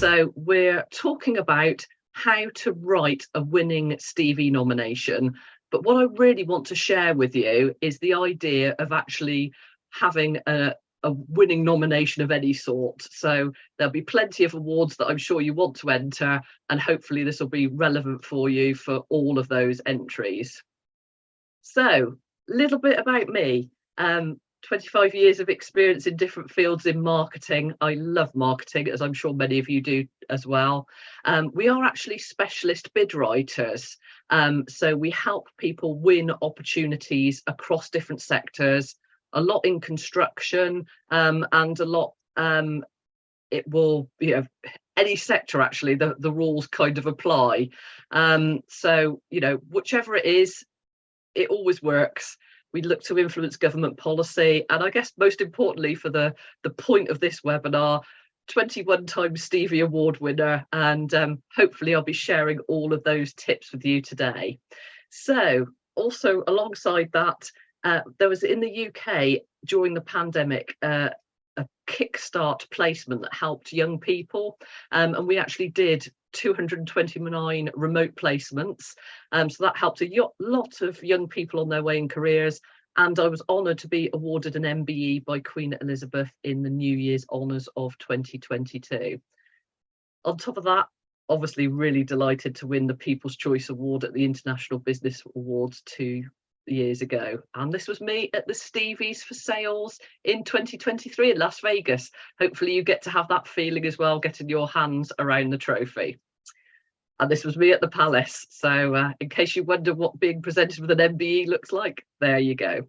So we're talking about how to write a winning Stevie nomination. But what I really want to share with you is the idea of actually having a winning nomination of any sort. So there'll be plenty of awards that I'm sure you want to enter, and hopefully this will be relevant for you for all of those entries. So, a little bit about me. 25 years of experience in different fields in marketing. I love marketing, as I'm sure many of you do as well. We are actually specialist bid writers. So we help people win opportunities across different sectors, a lot in construction, and a lot it will, any sector actually, the rules kind of apply. So, whichever it is, it always works. We look to influence government policy, and I guess most importantly for the point of this webinar, 21-time Stevie Award winner, and hopefully I'll be sharing all of those tips with you today. So also alongside that, there was in the UK during the pandemic a kickstart placement that helped young people, and we actually did 229 remote placements, so that helped a lot of young people on their way in careers, and I was honoured to be awarded an MBE by Queen Elizabeth in the New Year's Honours of 2022. On top of that, obviously really delighted to win the People's Choice Award at the International Business Awards 2 years ago, and this was me at the Stevies for Sales in 2023 in Las Vegas. Hopefully you get to have that feeling as well, getting your hands around the trophy. And this was me at the Palace, so in case you wonder what being presented with an MBE looks like, there you go.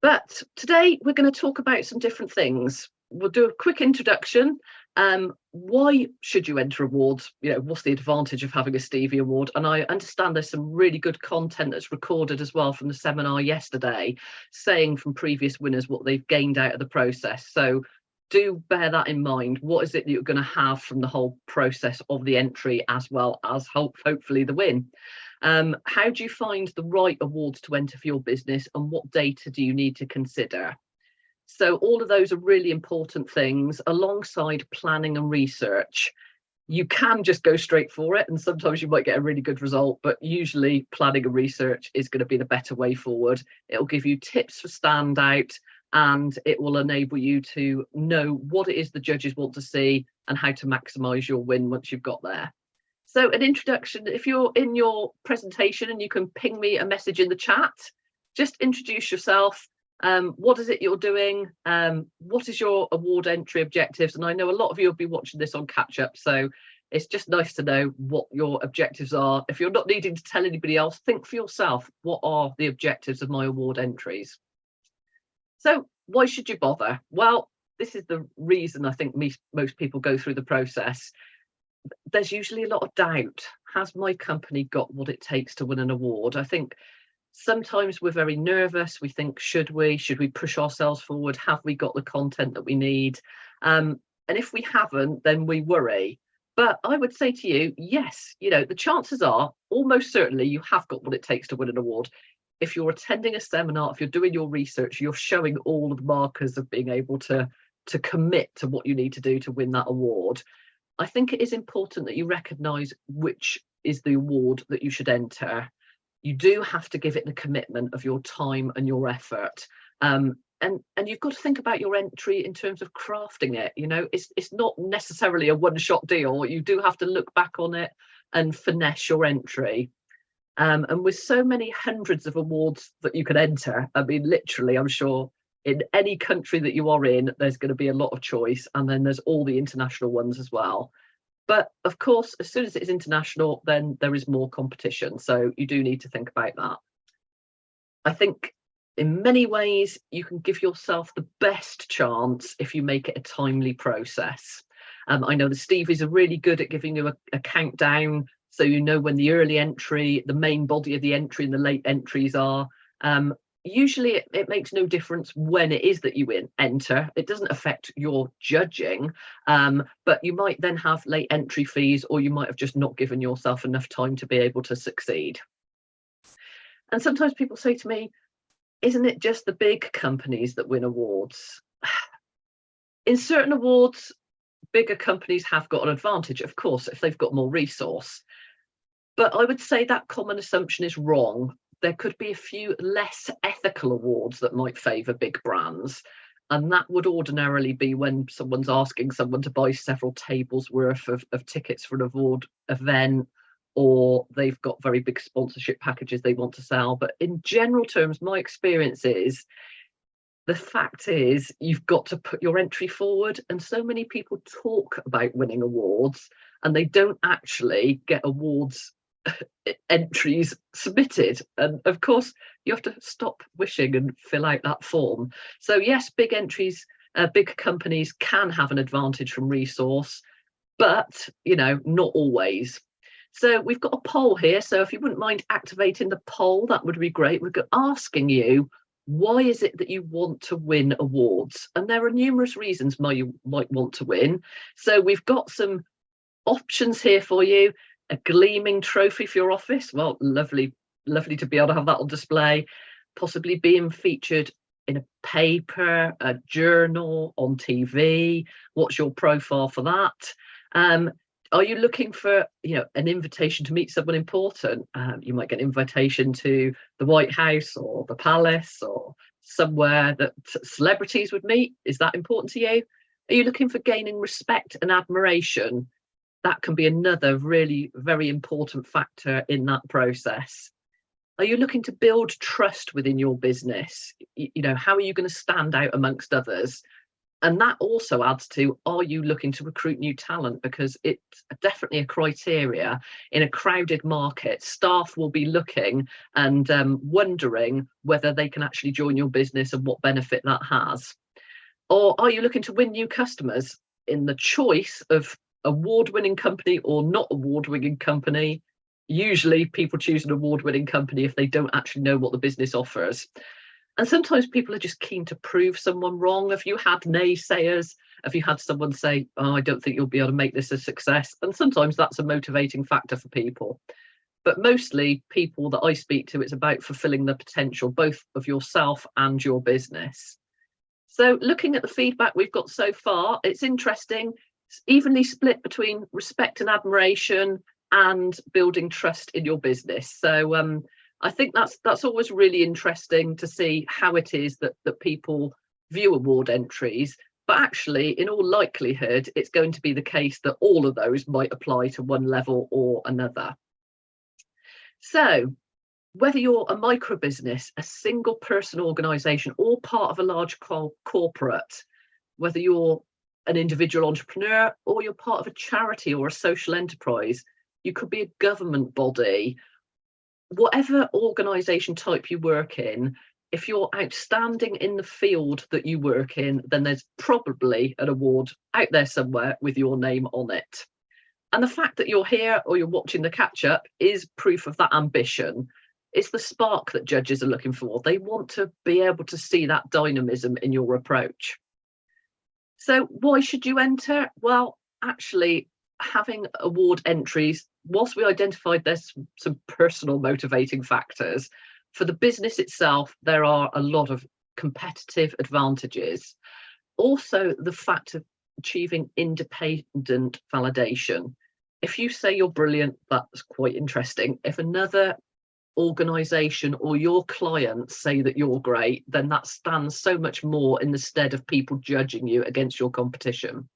But today we're going to talk about some different things. We'll do a quick introduction. Why should you enter awards? What's the advantage of having a Stevie Award? And I understand there's some really good content that's recorded as well from the seminar yesterday, saying from previous winners what they've gained out of the process. So do bear that in mind. What is it that you're going to have from the whole process of the entry, as well as hopefully the win? How do you find the right awards to enter for your business, and what data do you need to consider? So all of those are really important things alongside planning and research. You can just go straight for it, and sometimes you might get a really good result, but usually planning and research is going to be the better way forward. It'll give you tips for standout, and it will enable you to know what it is the judges want to see and how to maximise your win once you've got there. So an introduction, if you're in your presentation and you can ping me a message in the chat, just introduce yourself. What is it you're doing? What is your award entry objectives? And I know a lot of you will be watching this on catch up, so it's just nice to know what your objectives are. If you're not needing to tell anybody else, think for yourself, what are the objectives of my award entries? So why should you bother? Well, this is the reason I think most people go through the process. There's usually a lot of doubt. Has my company got what it takes to win an award? I think sometimes we're very nervous. We think, should we push ourselves forward? Have we got the content that we need? And if we haven't, then we worry. But I would say to you, yes, the chances are almost certainly you have got what it takes to win an award. If you're attending a seminar, if you're doing your research, you're showing all of the markers of being able to commit to what you need to do to win that award. I think it is important that you recognise which is the award that you should enter. You do have to give it the commitment of your time and your effort. And you've got to think about your entry in terms of crafting it. It's not necessarily a one-shot deal. You do have to look back on it and finesse your entry. And with so many hundreds of awards that you can enter, I mean, literally, I'm sure in any country that you are in, there's going to be a lot of choice. And then there's all the international ones as well. But of course, as soon as it is international, then there is more competition. So you do need to think about that. I think in many ways, you can give yourself the best chance if you make it a timely process. I know the Stevies are really good at giving you a countdown, so you know when the early entry, the main body of the entry, and the late entries are. Usually it makes no difference when it is that you enter. It doesn't affect your judging, but you might then have late entry fees, or you might have just not given yourself enough time to be able to succeed. And sometimes people say to me, isn't it just the big companies that win awards? In certain awards, bigger companies have got an advantage, of course, if they've got more resource. But I would say that common assumption is wrong. There could be a few less ethical awards that might favour big brands. And that would ordinarily be when someone's asking someone to buy several tables worth of tickets for an award event, or they've got very big sponsorship packages they want to sell. But in general terms, my experience is, the fact is, you've got to put your entry forward. And so many people talk about winning awards and they don't actually get awards entries submitted. And of course, you have to stop wishing and fill out that form. So yes, big entries, big companies can have an advantage from resource, but not always. So we've got a poll here. So if you wouldn't mind activating the poll, that would be great. We're asking you, why is it that you want to win awards? And there are numerous reasons why you might want to win. So we've got some options here for you. A gleaming trophy for your office. Well, lovely to be able to have that on display. Possibly being featured in a paper, a journal, on TV. What's your profile for that? Are you looking for, an invitation to meet someone important? You might get an invitation to the White House or the Palace or somewhere that celebrities would meet. Is that important to you? Are you looking for gaining respect and admiration? That can be another really very important factor in that process. Are you looking to build trust within your business? How are you going to stand out amongst others? And that also adds to, are you looking to recruit new talent? Because it's definitely a criteria in a crowded market. Staff will be looking and wondering whether they can actually join your business and what benefit that has. Or are you looking to win new customers? In the choice of award-winning company or not award-winning company, usually people choose an award-winning company if they don't actually know what the business offers. And sometimes people are just keen to prove someone wrong. Have you had naysayers? Have you had someone say, oh, I don't think you'll be able to make this a success? And sometimes that's a motivating factor for people. But mostly people that I speak to, it's about fulfilling the potential, both of yourself and your business. So looking at the feedback we've got so far, it's interesting. It's evenly split between respect and admiration and building trust in your business. So I think that's always really interesting to see how it is that people view award entries. But actually, in all likelihood, it's going to be the case that all of those might apply to one level or another. So whether you're a micro business, a single person organisation, or part of a large corporate, whether you're an individual entrepreneur or you're part of a charity or a social enterprise, you could be a government body, whatever organisation type you work in, if you're outstanding in the field that you work in, then there's probably an award out there somewhere with your name on it. And the fact that you're here or you're watching the catch-up is proof of that ambition. It's the spark that judges are looking for. They want to be able to see that dynamism in your approach. So why should you enter? Well, actually, having award entries, whilst we identified there's some personal motivating factors, for the business itself, there are a lot of competitive advantages. Also, the fact of achieving independent validation. If you say you're brilliant, that's quite interesting. If another organisation or your clients say that you're great, then that stands so much more in the stead of people judging you against your competition.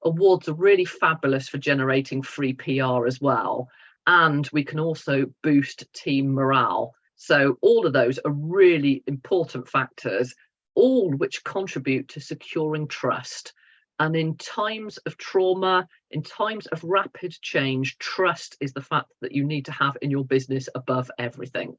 Awards are really fabulous for generating free PR as well. And we can also boost team morale. So all of those are really important factors, all which contribute to securing trust. And in times of trauma, in times of rapid change, trust is the fact that you need to have in your business above everything.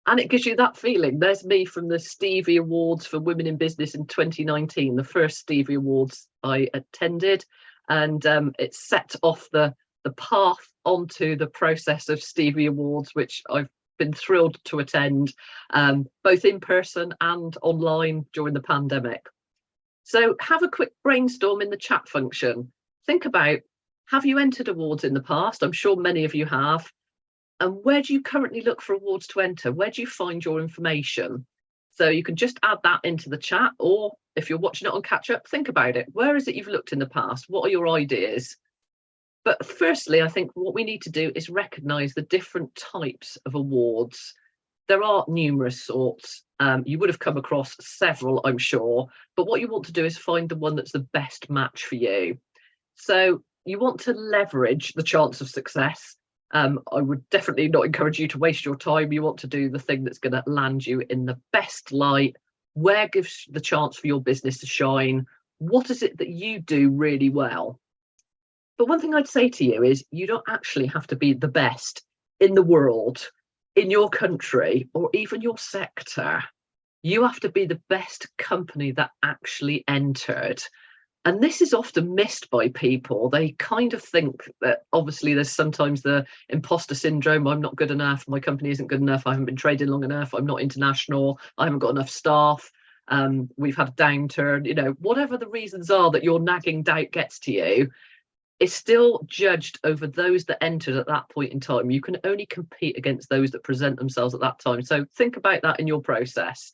And it gives you that feeling. There's me from the Stevie Awards for Women in Business in 2019, the first Stevie Awards I attended. And it set off the path onto the process of Stevie Awards, which I've been thrilled to attend, both in person and online during the pandemic. So have a quick brainstorm in the chat function. Think about, have you entered awards in the past? I'm sure many of you have. And where do you currently look for awards to enter? Where do you find your information? So you can just add that into the chat, or if you're watching it on catch up, think about it. Where is it you've looked in the past? What are your ideas? But firstly, I think what we need to do is recognise the different types of awards. There are numerous sorts. You would have come across several, I'm sure. But what you want to do is find the one that's the best match for you. So you want to leverage the chance of success. I would definitely not encourage you to waste your time. You want to do the thing that's going to land you in the best light. Where gives the chance for your business to shine? What is it that you do really well? But one thing I'd say to you is you don't actually have to be the best in the world, in your country, or even your sector. You have to be the best company that actually entered. And this is often missed by people. They kind of think that obviously there's sometimes the imposter syndrome. I'm not good enough. My company isn't good enough. I haven't been trading long enough. I'm not international. I haven't got enough staff. We've had a downturn. You know, whatever the reasons are that your nagging doubt gets to you, it's still judged over those that entered at that point in time. You can only compete against those that present themselves at that time. So think about that in your process.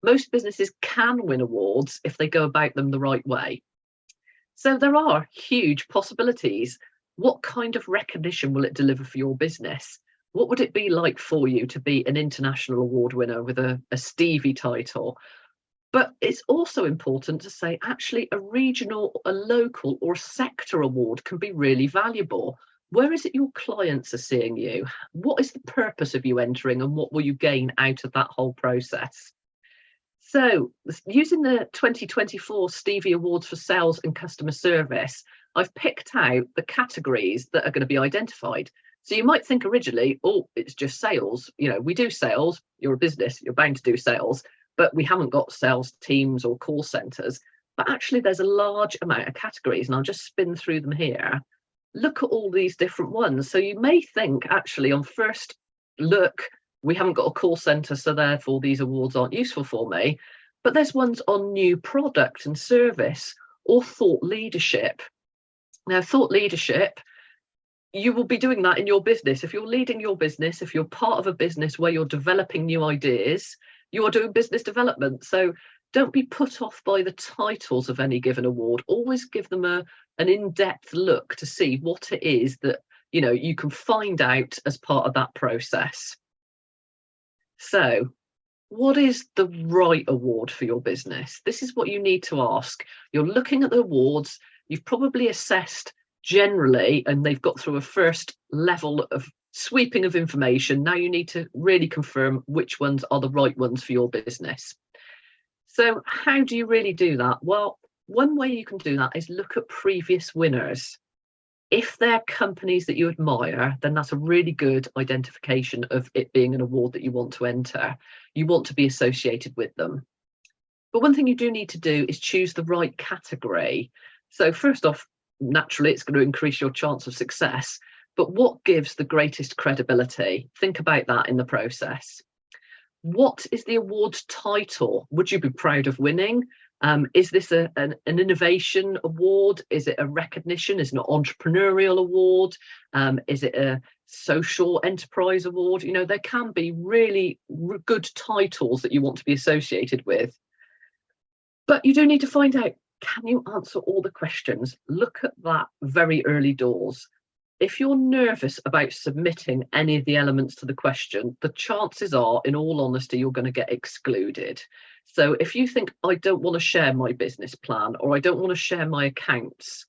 Most businesses can win awards if they go about them the right way. So there are huge possibilities. What kind of recognition will it deliver for your business? What would it be like for you to be an international award winner with a Stevie title? But it's also important to say, actually, a regional, a local, or sector award can be really valuable. Where is it your clients are seeing you? What is the purpose of you entering, and what will you gain out of that whole process? So, using the 2024 Stevie Awards for Sales and Customer Service, I've picked out the categories that are going to be identified. So you might think originally, oh, it's just sales. You know, we do sales. You're a business, you're bound to do sales. But we haven't got sales teams or call centres. But actually, there's a large amount of categories, and I'll just spin through them here. Look at all these different ones. So you may think, actually, on first look, we haven't got a call centre, so therefore these awards aren't useful for me. But there's ones on new product and service or thought leadership. Now, thought leadership, you will be doing that in your business. If you're leading your business, if you're part of a business where you're developing new ideas, you are doing business development. So don't be put off by the titles of any given award. Always give them an in-depth look to see what it is that, you know, you can find out as part of that process. So what is the right award for your business? This is what you need to ask. You're looking at the awards. You've probably assessed generally, and they've got through a first level of sweeping of information. Now you need to really confirm which ones are the right ones for your business. So how do you really do that? Well, one way you can do that is look at previous winners. If they're companies that you admire, then that's a really good identification of it being an award that you want to enter. You want to be associated with them. But one thing you do need to do is choose the right category. So first off, naturally, it's going to increase your chance of success. But what gives the greatest credibility? Think about that in the process. What is the award's title? Would you be proud of winning? Is this an innovation award? Is it a recognition? Is it an entrepreneurial award? Is it a social enterprise award? You know, there can be really good titles that you want to be associated with. But you do need to find out, can you answer all the questions? Look at that very early doors. If you're nervous about submitting any of the elements to the question, the chances are, in all honesty, you're going to get excluded. So if you think, I don't want to share my business plan, or I don't want to share my accounts,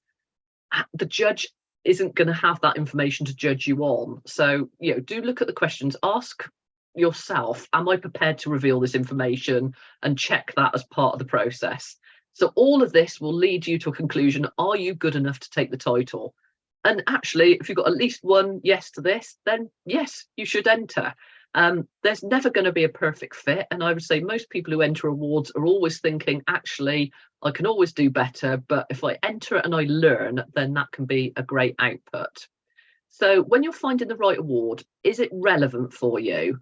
the judge isn't going to have that information to judge you on. So, you know, do look at the questions. Ask yourself, am I prepared to reveal this information, and check that as part of the process. So all of this will lead you to a conclusion. Are you good enough to take the title? And actually, if you've got at least one yes to this, then yes, you should enter. There's never going to be a perfect fit. And I would say most people who enter awards are always thinking, actually, I can always do better. But if I enter and I learn, then that can be a great output. So when you're finding the right award, is it relevant for you?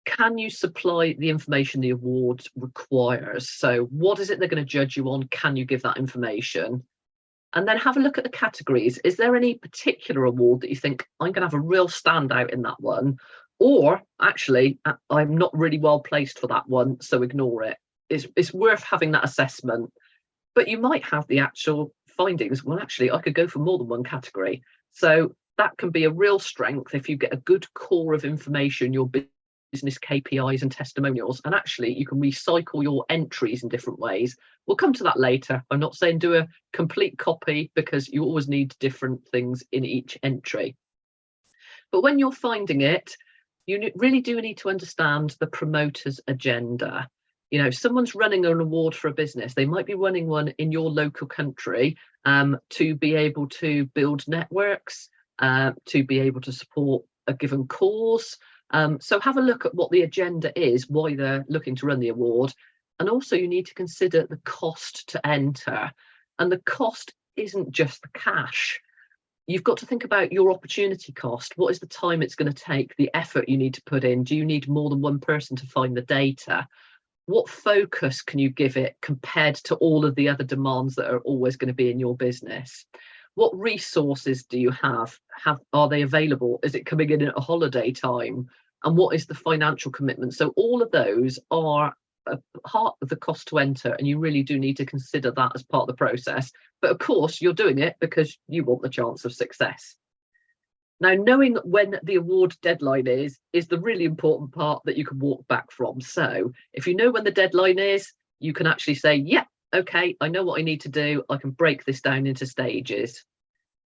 Can you supply the information the award requires? So what is it they're going to judge you on? Can you give that information? And then have a look at the categories. Is there any particular award that you think, I'm going to have a real standout in that one? Or actually, I'm not really well placed for that one, so ignore it. it's worth having that assessment. But you might have the actual findings, well, actually, I could go for more than one category. So that can be a real strength if you get a good core of information, your business KPIs and testimonials, and actually you can recycle your entries in different ways. We'll come to that later. I'm not saying do a complete copy, because you always need different things in each entry. But when you're finding it, you really do need to understand the promoter's agenda. You know, someone's running an award for a business. They might be running one in your local country to be able to build networks, to be able to support a given cause. So have a look at what the agenda is, why they're looking to run the award. And also you need to consider the cost to enter. And the cost isn't just the cash. You've got to think about your opportunity cost. What is the time it's going to take, the effort you need to put in? Do you need more than one person to find the data? What focus can you give it compared to all of the other demands that are always going to be in your business? What resources do you have? Are they available? Is it coming in at a holiday time? And what is the financial commitment? So all of those are a part of the cost to enter, and you really do need to consider that as part of the process. But of course, you're doing it because you want the chance of success. Now, knowing when the award deadline is the really important part that you can walk back from. So if you know when the deadline is, you can actually say, yeah, okay, I know what I need to do. I can break this down into stages.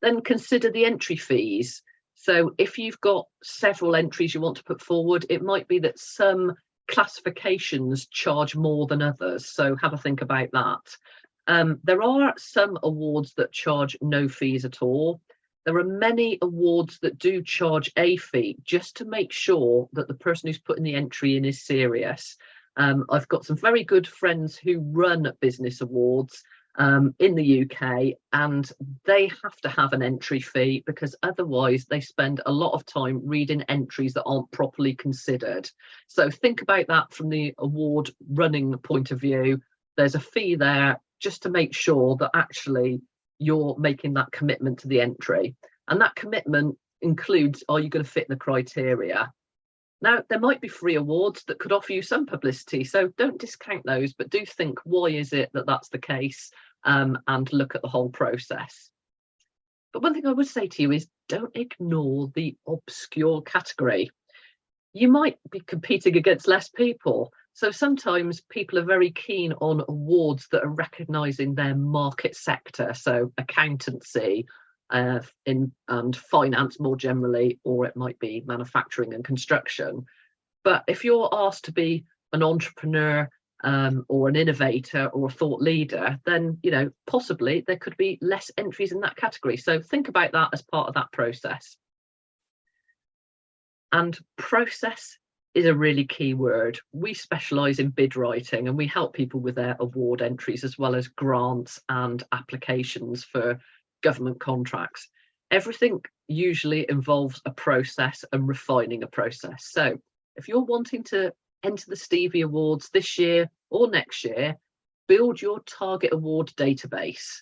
Then consider the entry fees. So if you've got several entries you want to put forward, it might be that some classifications charge more than others. So have a think about that. There are some awards that charge no fees at all. There are many awards that do charge a fee, just to make sure that the person who's putting the entry in is serious. I've got some very good friends who run business awards in the UK, and they have to have an entry fee, because otherwise they spend a lot of time reading entries that aren't properly considered. So think about that from the award running point of view. There's a fee there just to make sure that actually you're making that commitment to the entry. And that commitment includes, are you going to fit the criteria? Now, there might be free awards that could offer you some publicity, so don't discount those, but do think, why is it that that's the case, and look at the whole process. But one thing I would say to you is, don't ignore the obscure category. You might be competing against less people. So sometimes people are very keen on awards that are recognising their market sector, so accountancy and finance more generally, or it might be manufacturing and construction. But if you're asked to be an entrepreneur or an innovator or a thought leader, then possibly there could be less entries in that category. So think about that as part of that process. And process is a really key word. We specialise in bid writing, and we help people with their award entries, as well as grants and applications for government contracts. Everything usually involves a process and refining a process. So if you're wanting to enter the Stevie Awards this year or next year, build your target award database.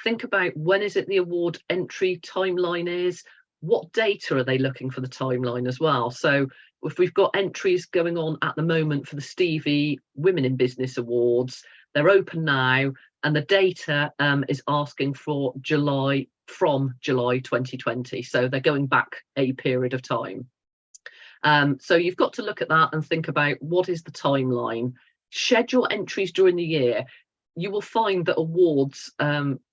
Think about, when is it the award entry timeline is? What data are they looking for the timeline as well? So if we've got entries going on at the moment for the Stevie Women in Business Awards, they're open now, and the data is asking for July 2020. So they're going back a period of time. So you've got to look at that and think about, what is the timeline? Schedule entries during the year. You will find that awards,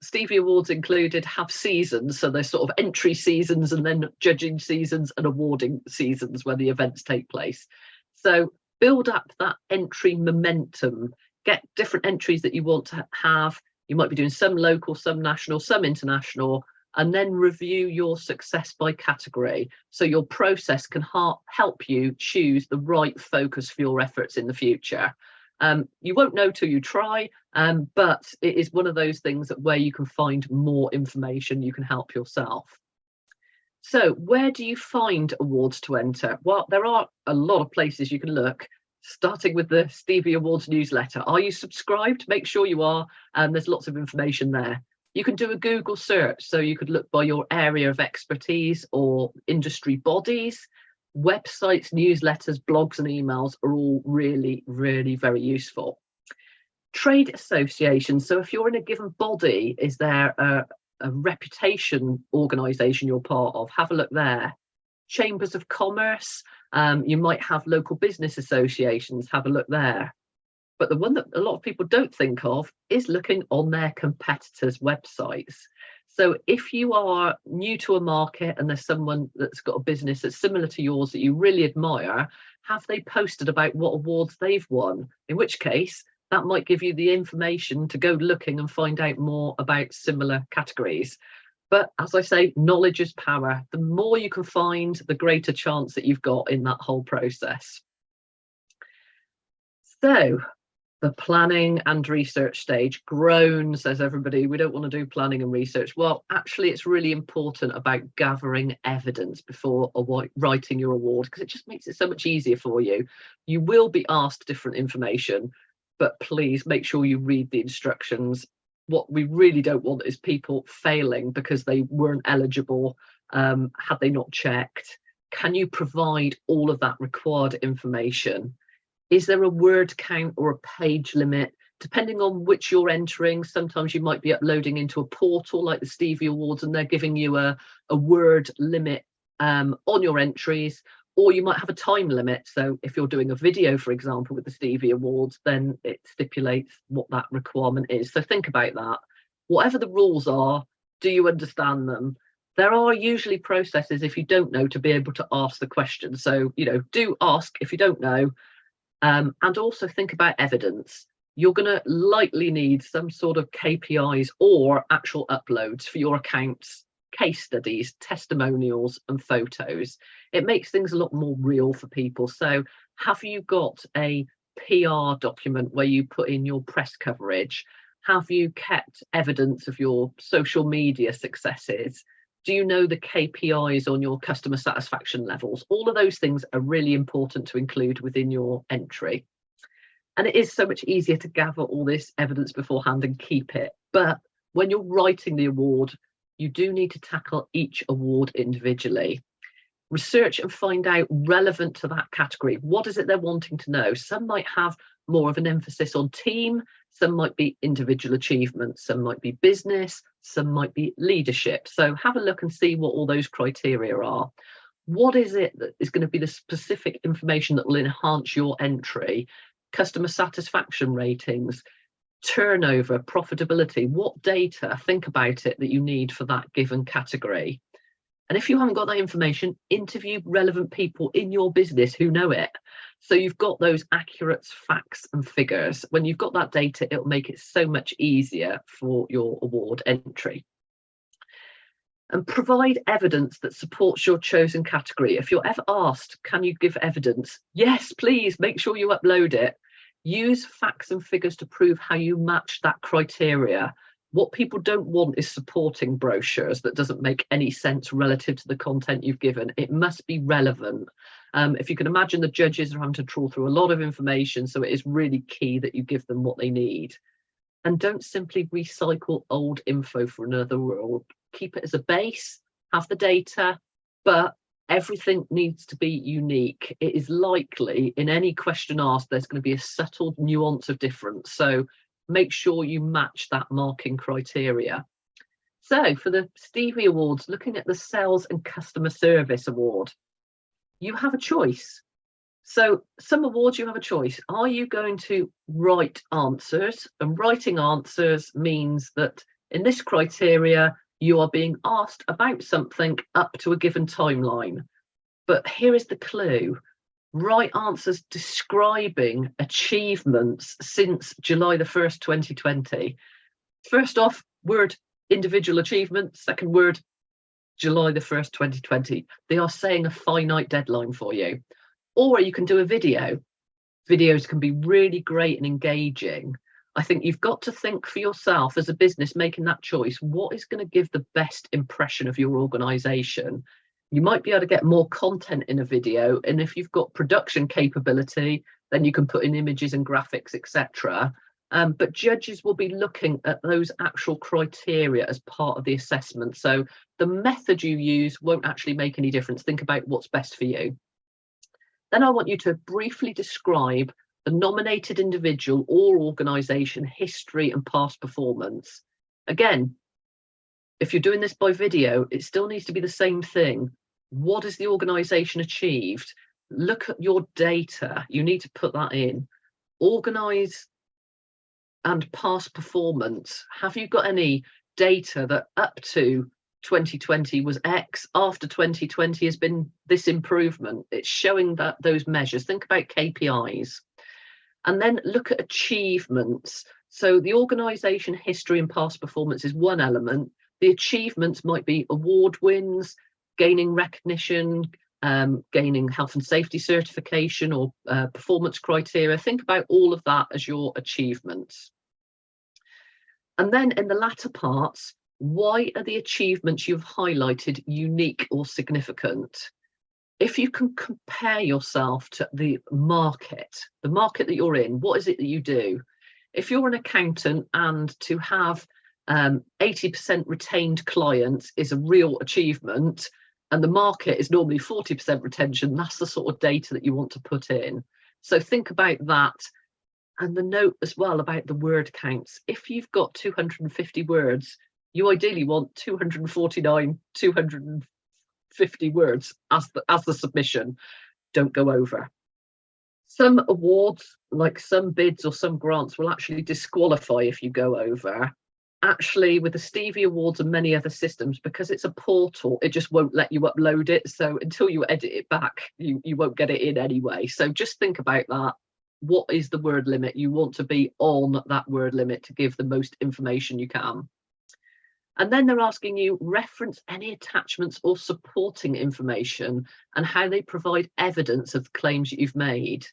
Stevie Awards included, have seasons. So there's sort of entry seasons, and then judging seasons and awarding seasons where the events take place. So build up that entry momentum. Get different entries that you want to have. You might be doing some local, some national, some international, and then review your success by category. So your process can help you choose the right focus for your efforts in the future. You won't know till you try, but it is one of those things that where you can find more information, you can help yourself. So where do you find awards to enter? Well, there are a lot of places you can look, starting with the Stevie Awards newsletter. Are you subscribed? Make sure you are. There's lots of information there. You can do a Google search, so you could look by your area of expertise or industry bodies. Websites, newsletters, blogs and emails are all really, really very useful. Trade associations. So if you're in a given body, is there a reputation organisation you're part of? Have a look there. Chambers of commerce. You might have local business associations. Have a look there. But the one that a lot of people don't think of is looking on their competitors' websites. So if you are new to a market and there's someone that's got a business that's similar to yours that you really admire, have they posted about what awards they've won? In which case, that might give you the information to go looking and find out more about similar categories. But as I say, knowledge is power. The more you can find, the greater chance that you've got in that whole process. So, the planning and research stage. Groan, says everybody, we don't want to do planning and research. Well, actually, it's really important about gathering evidence before writing your award, because it just makes it so much easier for you. You will be asked different information, but please make sure you read the instructions. What we really don't want is people failing because they weren't eligible, had they not checked. Can you provide all of that required information? Is there a word count or a page limit? Depending on which you're entering, sometimes you might be uploading into a portal like the Stevie Awards and they're giving you a word limit on your entries, or you might have a time limit. So if you're doing a video, for example, with the Stevie Awards, then it stipulates what that requirement is. So think about that. Whatever the rules are, do you understand them? There are usually processes, if you don't know, to be able to ask the question. So, do ask if you don't know. And also think about evidence. You're going to likely need some sort of KPIs or actual uploads for your accounts, case studies, testimonials, and photos. It makes things a lot more real for people. So have you got a PR document where you put in your press coverage? Have you kept evidence of your social media successes? Do you know the KPIs on your customer satisfaction levels? All of those things are really important to include within your entry. And it is so much easier to gather all this evidence beforehand and keep it. But when you're writing the award, you do need to tackle each award individually. Research and find out relevant to that category. What is it they're wanting to know? Some might have more of an emphasis on team, some might be individual achievements, some might be business, some might be leadership. So have a look and see what all those criteria are. What is it that is going to be the specific information that will enhance your entry? Customer satisfaction ratings, turnover, profitability. What data, think about it, that you need for that given category. And if you haven't got that information, interview relevant people in your business who know it. So you've got those accurate facts and figures. When you've got that data, it'll make it so much easier for your award entry. And provide evidence that supports your chosen category. If you're ever asked, can you give evidence? Yes, please, make sure you upload it. Use facts and figures to prove how you match that criteria. What people don't want is supporting brochures that doesn't make any sense relative to the content you've given. It must be relevant. If you can imagine, the judges are having to trawl through a lot of information, so it is really key that you give them what they need. And don't simply recycle old info for another award. Keep it as a base, have the data, but everything needs to be unique. It is likely in any question asked, there's going to be a subtle nuance of difference. So make sure you match that marking criteria. So for the Stevie Awards, looking at the Sales and Customer Service Award, you have a choice. So some awards you have a choice. Are you going to write answers? And writing answers means that in this criteria, you are being asked about something up to a given timeline. But here is the clue. Write answers describing achievements since July the 1st, 2020. First off, word individual achievement. Second word, July the 1st, 2020. They are saying a finite deadline for you. Or you can do a video. Videos can be really great and engaging. I think you've got to think for yourself as a business making that choice, what is going to give the best impression of your organisation? You might be able to get more content in a video, and if you've got production capability, then you can put in images and graphics, etc. But judges will be looking at those actual criteria as part of the assessment. So the method you use won't actually make any difference. Think about what's best for you. Then I want you to briefly describe the nominated individual or organisation history and past performance. Again, if you're doing this by video, it still needs to be the same thing. What has the organisation achieved? Look at your data. You need to put that in. Organise and past performance. Have you got any data that up to 2020 was X, after 2020 has been this improvement? It's showing that those measures. Think about KPIs. And then look at achievements. So the organisation history and past performance is one element. The achievements might be award wins, gaining recognition, gaining health and safety certification or performance criteria. Think about all of that as your achievements. And then in the latter parts, why are the achievements you've highlighted unique or significant? If you can compare yourself to the market that you're in, what is it that you do? If you're an accountant and to have 80% retained clients is a real achievement, and the market is normally 40% retention, that's the sort of data that you want to put in. So think about that. And the note as well about the word counts. If you've got 250 words, you ideally want 249, 250 words as the submission. Don't go over. Some awards, like some bids or some grants, will actually disqualify if you go over. Actually, with the Stevie Awards and many other systems, because it's a portal, it just won't let you upload it. So until you edit it back, you won't get it in anyway. So just think about that. What is the word limit? You want to be on that word limit to give the most information you can. And then they're asking you reference any attachments or supporting information and how they provide evidence of the claims that you've made.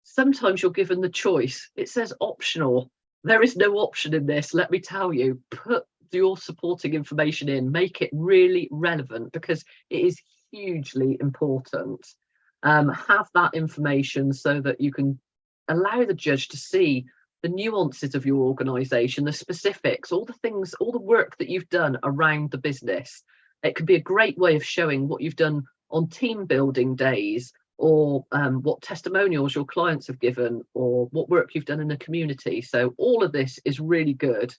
Sometimes you're given the choice. It says optional. There is no option in this, let me tell you. Put your supporting information in, make it really relevant because it is hugely important. Have that information so that you can allow the judge to see the nuances of your organisation, the specifics, all the things, all the work that you've done around the business. It could be a great way of showing what you've done on team building days, or what testimonials your clients have given, or what work you've done in the community. So all of this is really good.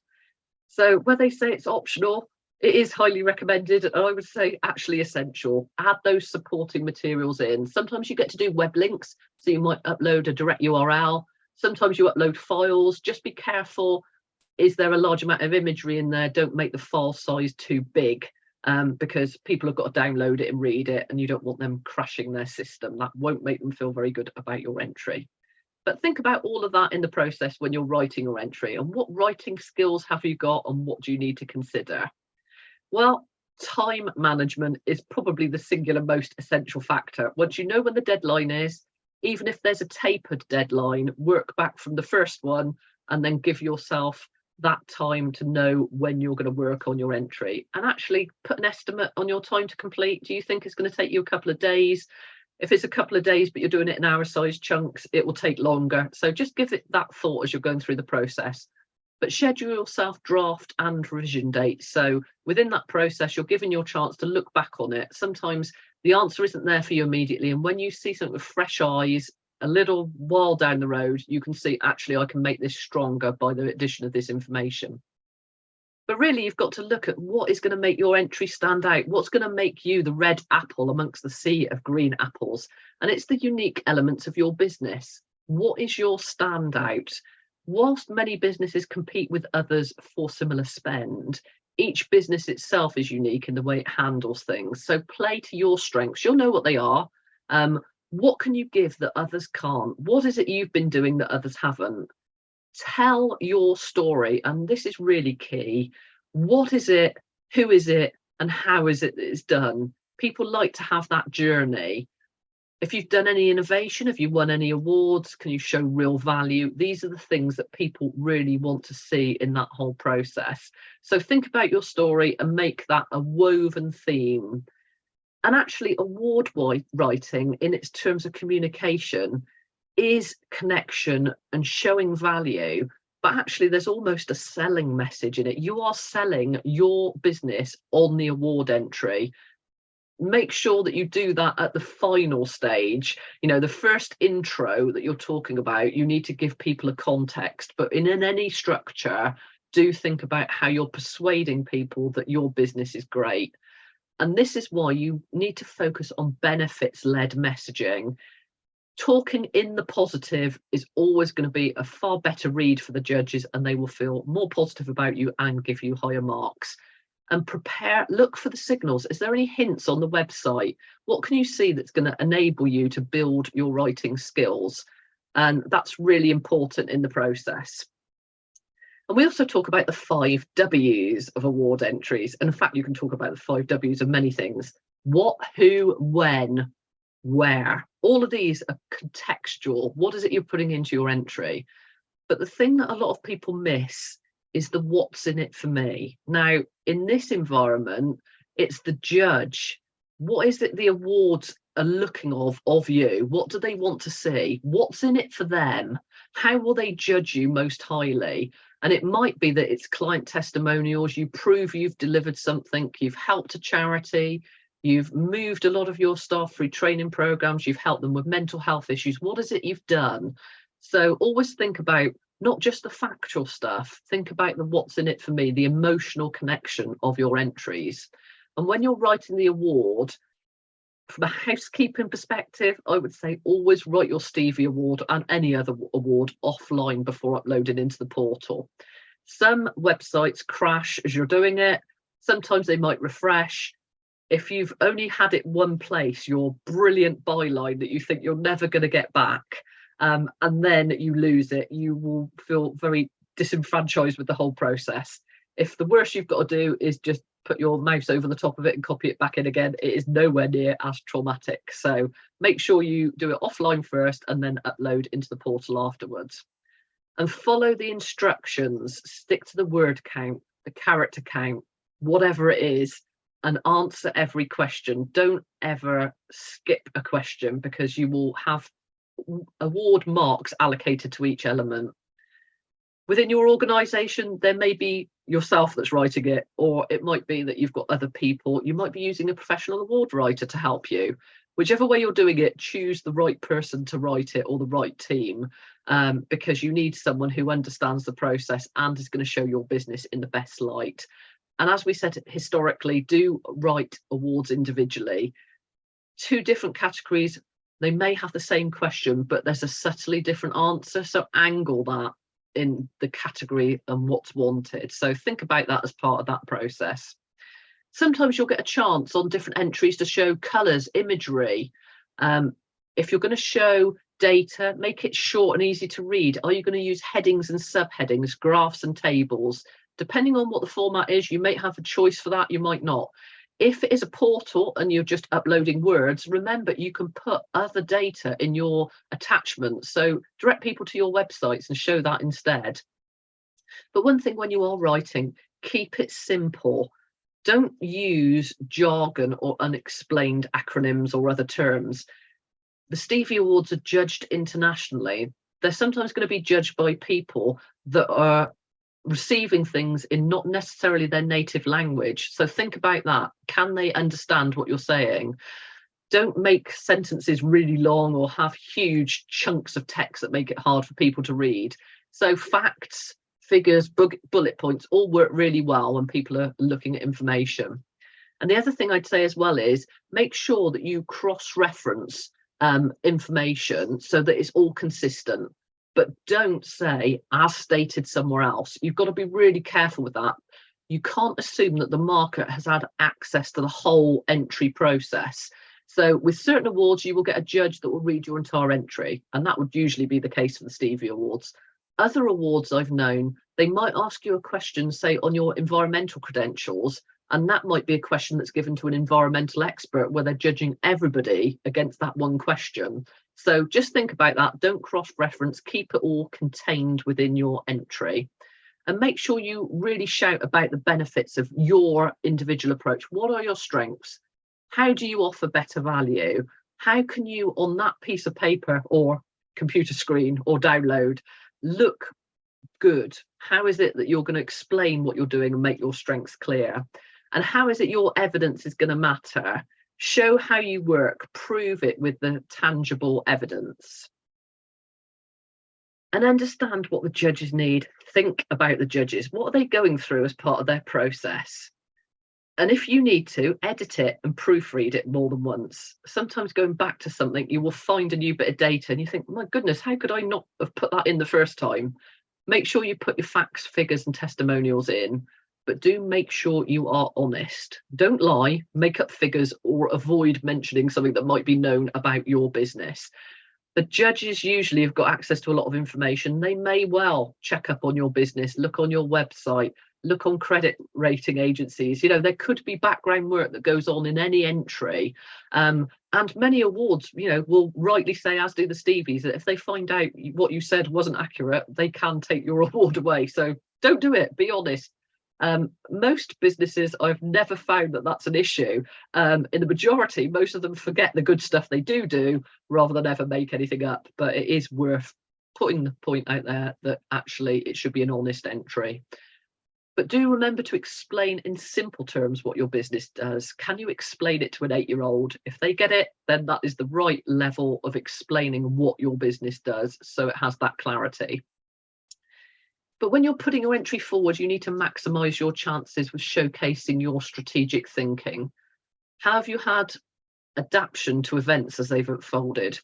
So where they say it's optional, it is highly recommended, and I would say actually essential. Add those supporting materials in. Sometimes you get to do web links, so you might upload a direct URL. Sometimes you upload files. Just be careful. Is there a large amount of imagery in there? Don't make the file size too big, because people have got to download it and read it, and you don't want them crashing their system. That won't make them feel very good about your entry. But think about all of that in the process when you're writing your entry, and what writing skills have you got and what do you need to consider? Well, time management is probably the singular most essential factor. Once you know when the deadline is, even if there's a tapered deadline, work back from the first one and then give yourself that time to know when you're going to work on your entry, and actually put an estimate on your time to complete. Do you think it's going to take you a couple of days? If it's a couple of days but you're doing it in hour-sized chunks, it will take longer. So just give it that thought as you're going through the process. But schedule yourself draft and revision dates. So within that process, you're given your chance to look back on it. Sometimes the answer isn't there for you immediately, and when you see something with fresh eyes a little while down the road, you can see, actually, I can make this stronger by the addition of this information. But really, you've got to look at what is going to make your entry stand out. What's going to make you the red apple amongst the sea of green apples? And it's the unique elements of your business. What is your standout? Whilst many businesses compete with others for similar spend, each business itself is unique in the way it handles things. So play to your strengths. You'll know what they are. What can you give that others can't? What is it you've been doing that others haven't? Tell your story, and this is really key. What is it, who is it, and how is it that it's done? People like to have that journey. If you've done any innovation, have you won any awards, can you show real value? These are the things that people really want to see in that whole process. So think about your story and make that a woven theme. And actually, award writing in its terms of communication is connection and showing value, but actually there's almost a selling message in it. You are selling your business on the award entry. make sure that you do that at the final stage. You know, the first intro that you're talking about, you need to give people a context, but in any structure, do think about how you're persuading people that your business is great. And this is why you need to focus on benefits-led messaging. Talking in the positive is always going to be a far better read for the judges, and they will feel more positive about you and give you higher marks. And look for the signals. Is there any hints on the website? What can you see that's going to enable you to build your writing skills? And that's really important in the process. And we also talk about the 5 W's of award entries. And in fact, you can talk about the 5 W's of many things. What, who, when, where. All of these are contextual. What is it you're putting into your entry? But the thing that a lot of people miss is the what's in it for me. Now, in this environment, it's the judge. What is it the awards are looking of you? What do they want to see? What's in it for them? How will they judge you most highly? And it might be that it's client testimonials. You prove you've delivered something, you've helped a charity, you've moved a lot of your staff through training programs, you've helped them with mental health issues. What is it you've done? So always think about not just the factual stuff, think about the what's in it for me, the emotional connection of your entries. And when you're writing the award, from a housekeeping perspective, I would say always write your Stevie Award and any other award offline before uploading into the portal. Some websites crash as you're doing it. Sometimes they might refresh. If you've only had it one place, your brilliant byline that you think you're never going to get back, and then you lose it, you will feel very disenfranchised with the whole process. If the worst you've got to do is just put your mouse over the top of it and copy it back in again, it is nowhere near as traumatic. So make sure you do it offline first and then upload into the portal afterwards. And follow the instructions, stick to the word count, the character count, whatever it is, and answer every question. Don't ever skip a question, because you will have award marks allocated to each element. Within your organisation, there may be yourself that's writing it, or it might be that you've got other people. You might be using a professional award writer to help you. Whichever way you're doing it, choose the right person to write it, or the right team, because you need someone who understands the process and is going to show your business in the best light. And as we said historically, do write awards individually. 2 different categories, they may have the same question, but there's a subtly different answer. So angle that in the category and what's wanted. So think about that as part of that process. Sometimes you'll get a chance on different entries to show colours, imagery. If you're going to show data, make it short and easy to read. Are you going to use headings and subheadings, graphs and tables? Depending on what the format is, you may have a choice for that, you might not. If it is a portal and you're just uploading words, remember you can put other data in your attachments. So direct people to your websites and show that instead. But one thing when you are writing, keep it simple. Don't use jargon or unexplained acronyms or other terms. The Stevie Awards are judged internationally. They're sometimes going to be judged by people that are receiving things in not necessarily their native language. So think about that. Can they understand what you're saying? Don't make sentences really long or have huge chunks of text that make it hard for people to read. So facts, figures, bullet points all work really well when people are looking at information. And the other thing I'd say as well is make sure that you cross-reference information so that it's all consistent. But don't say as stated somewhere else. You've got to be really careful with that. You can't assume that the market has had access to the whole entry process. So with certain awards, you will get a judge that will read your entire entry, and that would usually be the case for the Stevie Awards. Other awards I've known, they might ask you a question, say, on your environmental credentials, and that might be a question that's given to an environmental expert where they're judging everybody against that one question. So just think about that. Don't cross-reference. Keep it all contained within your entry. And make sure you really shout about the benefits of your individual approach. What are your strengths? How do you offer better value? How can you, on that piece of paper or computer screen or download, look good? How is it that you're going to explain what you're doing and make your strengths clear? And how is it your evidence is going to matter? Show how you work, prove it with the tangible evidence. And understand what the judges need. Think about the judges. What are they going through as part of their process? And if you need to, edit it and proofread it more than once. Sometimes going back to something, you will find a new bit of data and you think, my goodness, how could I not have put that in the first time? Make sure you put your facts, figures and testimonials in, but do make sure you are honest. Don't lie, make up figures, or avoid mentioning something that might be known about your business. The judges usually have got access to a lot of information. They may well check up on your business, look on your website, look on credit rating agencies. You know, there could be background work that goes on in any entry. And many awards, you know, will rightly say, as do the Stevies, that if they find out what you said wasn't accurate, they can take your award away. So don't do it. Be honest. Most businesses, I've never found that that's an issue. In the majority, most of them forget the good stuff they do rather than ever make anything up. But it is worth putting the point out there that actually it should be an honest entry. But do remember to explain in simple terms what your business does. Can you explain it to an 8-year-old? If they get it, then that is the right level of explaining what your business does, so it has that clarity. But when you're putting your entry forward, you need to maximise your chances with showcasing your strategic thinking. Have you had adaptation to events as they've unfolded?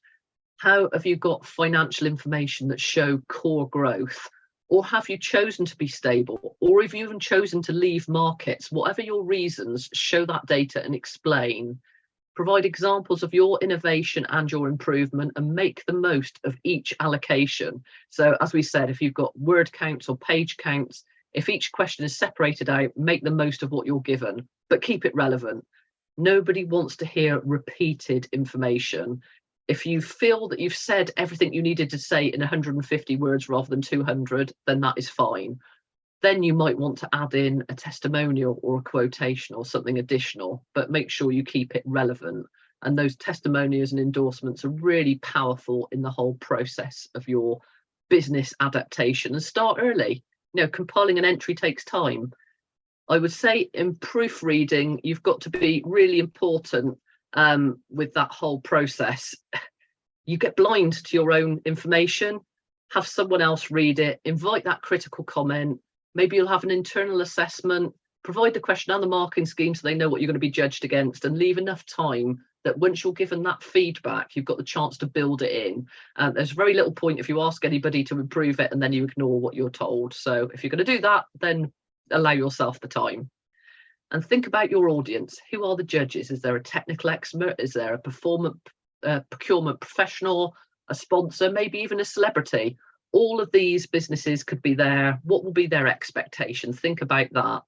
How have you got financial information that show core growth? Or have you chosen to be stable? Or have you even chosen to leave markets? Whatever your reasons, show that data and explain. Provide examples of your innovation and your improvement, and make the most of each allocation. So as we said, if you've got word counts or page counts, if each question is separated out, make the most of what you're given, but keep it relevant. Nobody wants to hear repeated information. If you feel that you've said everything you needed to say in 150 words rather than 200, then that is fine. Then you might want to add in a testimonial or a quotation or something additional, but make sure you keep it relevant. And those testimonials and endorsements are really powerful in the whole process of your business adaptation. And start early. You know, compiling an entry takes time. I would say in proofreading, you've got to be really important with that whole process. You get blind to your own information, have someone else read it, invite that critical comment. Maybe you'll have an internal assessment, provide the question and the marking scheme so they know what you're going to be judged against, and leave enough time that once you're given that feedback, you've got the chance to build it in. There's very little point if you ask anybody to improve it and then you ignore what you're told. So if you're going to do that, then allow yourself the time. And think about your audience. Who are the judges? Is there a technical expert? Is there a procurement professional, a sponsor, maybe even a celebrity? All of these businesses could be there. What will be their expectations? Think about that.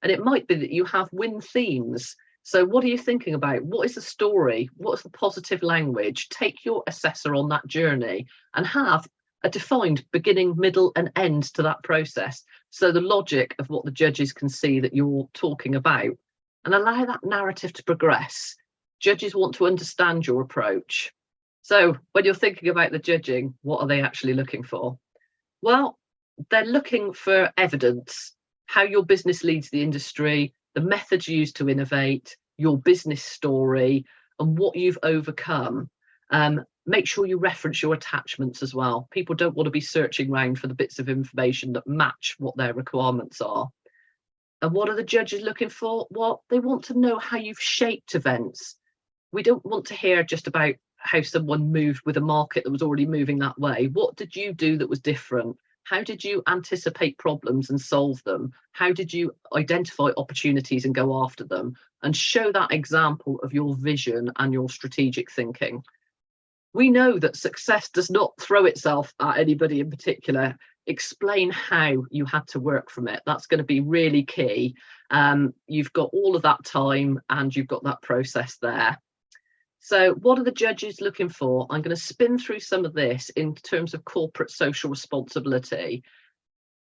And it might be that you have win themes. So what are you thinking about? What is the story? What's the positive language? Take your assessor on that journey and have a defined beginning, middle and end to that process. So the logic of what the judges can see that you're talking about, and allow that narrative to progress. Judges want to understand your approach. So when you're thinking about the judging, what are they actually looking for? Well, they're looking for evidence, how your business leads the industry, the methods used to innovate, your business story, and what you've overcome. Make sure you reference your attachments as well. People don't want to be searching around for the bits of information that match what their requirements are. And what are the judges looking for? Well, they want to know how you've shaped events. We don't want to hear just about how someone moved with a market that was already moving that way. What did you do that was different? How did you anticipate problems and solve them? How did you identify opportunities and go after them? And show that example of your vision and your strategic thinking. We know that success does not throw itself at anybody in particular. Explain how you had to work from it. That's going to be really key. You've got all of that time and you've got that process there. So what are the judges looking for? I'm going to spin through some of this in terms of corporate social responsibility.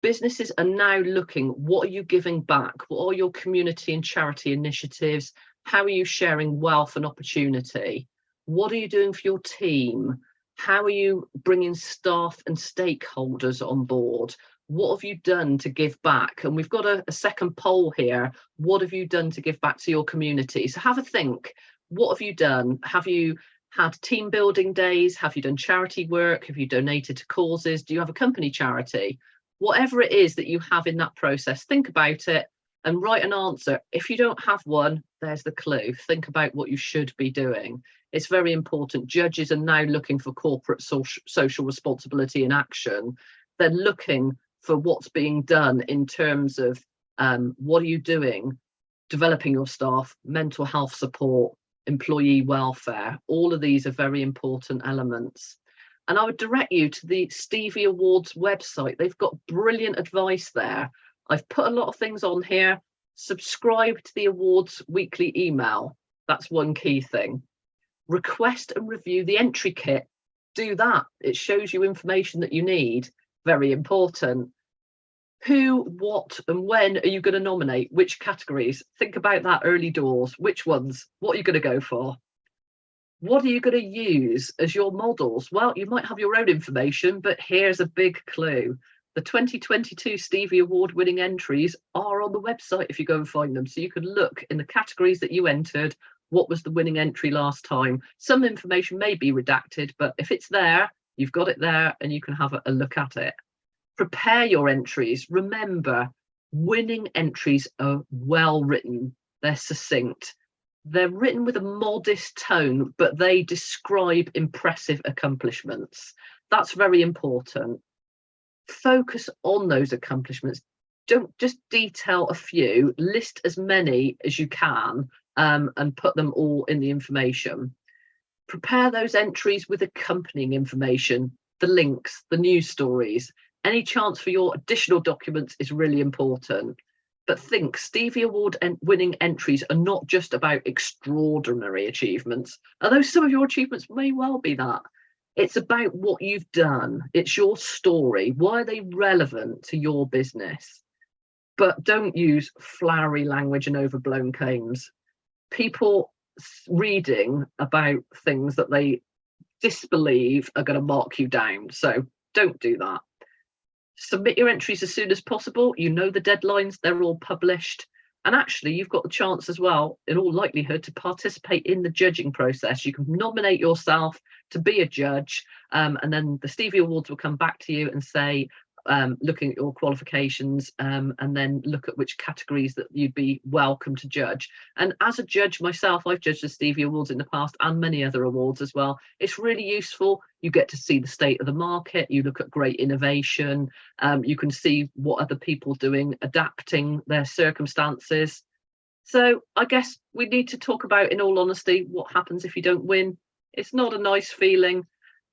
Businesses are now looking, what are you giving back? What are your community and charity initiatives? How are you sharing wealth and opportunity? What are you doing for your team? How are you bringing staff and stakeholders on board? What have you done to give back? And we've got a second poll here. What have you done to give back to your community? So have a think. What have you done? Have you had team building days? Have you done charity work? Have you donated to causes? Do you have a company charity? Whatever it is that you have in that process, think about it and write an answer. If you don't have one, there's the clue. Think about what you should be doing. It's very important. Judges are now looking for corporate social responsibility in action. They're looking for what's being done in terms of what are you doing, developing your staff, mental health support, employee welfare. All of these are very important elements. And I would direct you to the Stevie Awards website. They've got brilliant advice there. I've put a lot of things on here. Subscribe to the awards weekly email. That's one key thing. Request and review the entry kit. Do that. It shows you information that you need. Very important. Who, what, and when are you going to nominate? Which categories? Think about that early doors. Which ones? What are you going to go for? What are you going to use as your models? Well, you might have your own information, but here's a big clue. The 2022 Stevie Award winning entries are on the website if you go and find them. So you can look in the categories that you entered. What was the winning entry last time? Some information may be redacted, but if it's there, you've got it there and you can have a look at it. Prepare your entries. Remember, winning entries are well written. They're succinct. They're written with a modest tone, but they describe impressive accomplishments. That's very important. Focus on those accomplishments. Don't just detail a few, list as many as you can and put them all in the information. Prepare those entries with accompanying information, the links, the news stories. Any chance for your additional documents is really important. But think, Stevie Award winning entries are not just about extraordinary achievements, although some of your achievements may well be that. It's about what you've done. It's your story. Why are they relevant to your business? But don't use flowery language and overblown claims. People reading about things that they disbelieve are going to mark you down. So don't do that. Submit your entries as soon as possible. You know the deadlines, they're all published. And actually, you've got the chance as well, in all likelihood, to participate in the judging process. You can nominate yourself to be a judge, and then the Stevie Awards will come back to you and say, looking at your qualifications, and then look at which categories that you'd be welcome to judge. And as a judge myself, I've judged the Stevie Awards in the past and many other awards as well. It's really useful. You get to see the state of the market. You look at great innovation. You can see what other people are doing, adapting their circumstances. So I guess we need to talk about, in all honesty, what happens if you don't win. It's not a nice feeling.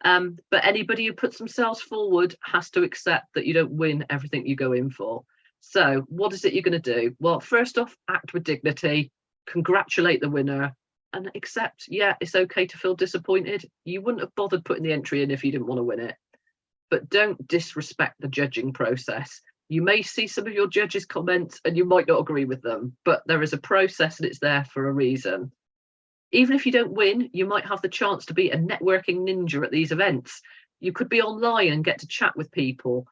But anybody who puts themselves forward has to accept that you don't win everything you go in for. So what is it you're going to do? Well, first off, act with dignity, congratulate the winner, and accept, yeah, it's okay to feel disappointed. You wouldn't have bothered putting the entry in if you didn't want to win it. But don't disrespect the judging process. You may see some of your judges' comments and you might not agree with them, but there is a process and it's there for a reason. Even if you don't win, you might have the chance to be a networking ninja at these events. You could be online and get to chat with people,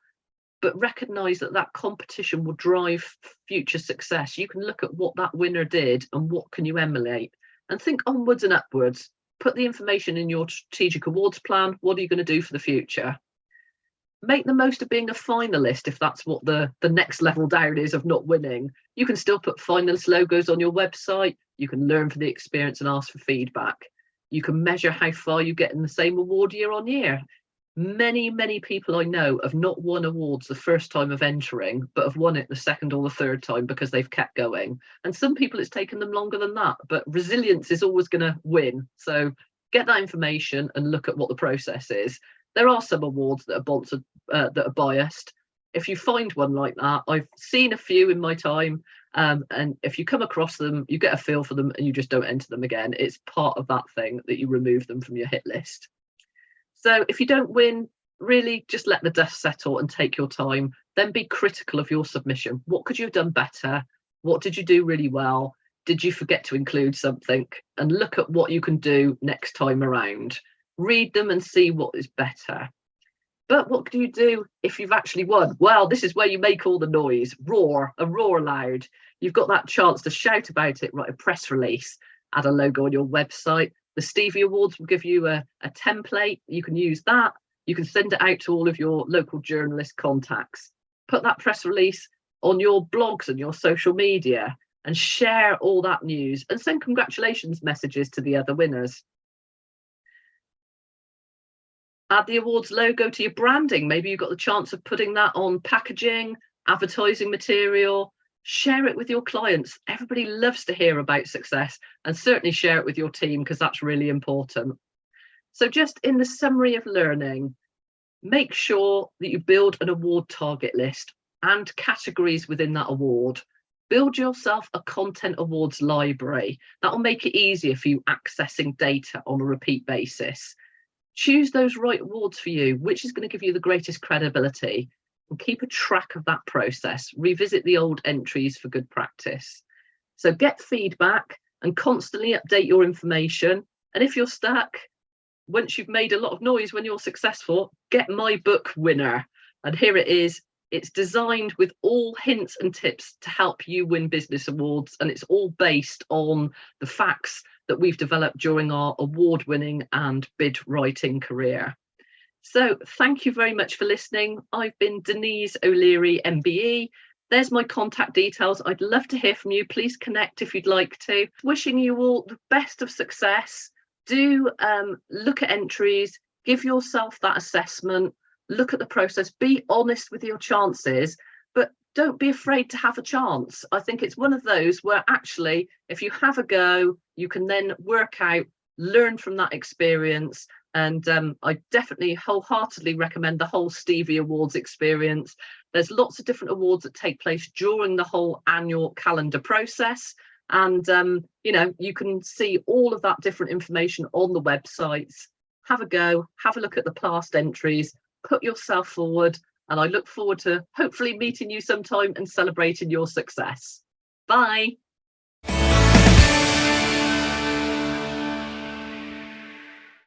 but recognize that that competition will drive future success. You can look at what that winner did and what can you emulate, and think onwards and upwards. Put the information in your strategic awards plan. What are you going to do for the future? Make the most of being a finalist if that's what the next level down is of not winning. You can still put finalist logos on your website. You can learn from the experience and ask for feedback. You can measure how far you get in the same award year on year. Many, many people I know have not won awards the first time of entering, but have won it the second or the third time because they've kept going. And some people, it's taken them longer than that, but resilience is always going to win. So get that information and look at what the process is. There are some awards that are biased. If you find one like that, I've seen a few in my time, and if you come across them, you get a feel for them and you just don't enter them again. It's part of that thing that you remove them from your hit list. So if you don't win, really just let the dust settle and take your time. Then be critical of your submission. What could you have done better? What did you do really well? Did you forget to include something? And look at what you can do next time around. Read them and see what is better. But what do you do if you've actually won? Well, this is where you make all the noise. Roar loud. You've got that chance to shout about it, write a press release, add a logo on your website. The Stevie Awards will give you a template. You can use that. You can send it out to all of your local journalist contacts. Put that press release on your blogs and your social media and share all that news and send congratulations messages to the other winners. Add the awards logo to your branding. Maybe you've got the chance of putting that on packaging, advertising material. Share it with your clients. Everybody loves to hear about success, and certainly share it with your team because that's really important. So just in the summary of learning, make sure that you build an award target list and categories within that award. Build yourself a content awards library. That will make it easier for you accessing data on a repeat basis. Choose those right awards for you, which is going to give you the greatest credibility, and keep a track of that process. Revisit the old entries for good practice. So get feedback and constantly update your information. And if you're stuck, once you've made a lot of noise when you're successful, get my book Winner. And here it is. It's designed with all hints and tips to help you win business awards. And it's all based on the facts that we've developed during our award-winning and bid writing career. So thank you very much for listening. I've been Denise O'Leary MBE. There's my contact details. I'd love to hear from you. Please connect if you'd like to. Wishing you all the best of success. Do look at entries, give yourself that assessment, look at the process, be honest with your chances, but don't be afraid to have a chance. I think it's one of those where actually, if you have a go, you can then work out, learn from that experience. And I definitely wholeheartedly recommend the whole Stevie Awards experience. There's lots of different awards that take place during the whole annual calendar process. And, you know, you can see all of that different information on the websites. Have a go, have a look at the past entries, put yourself forward. And I look forward to hopefully meeting you sometime and celebrating your success. Bye.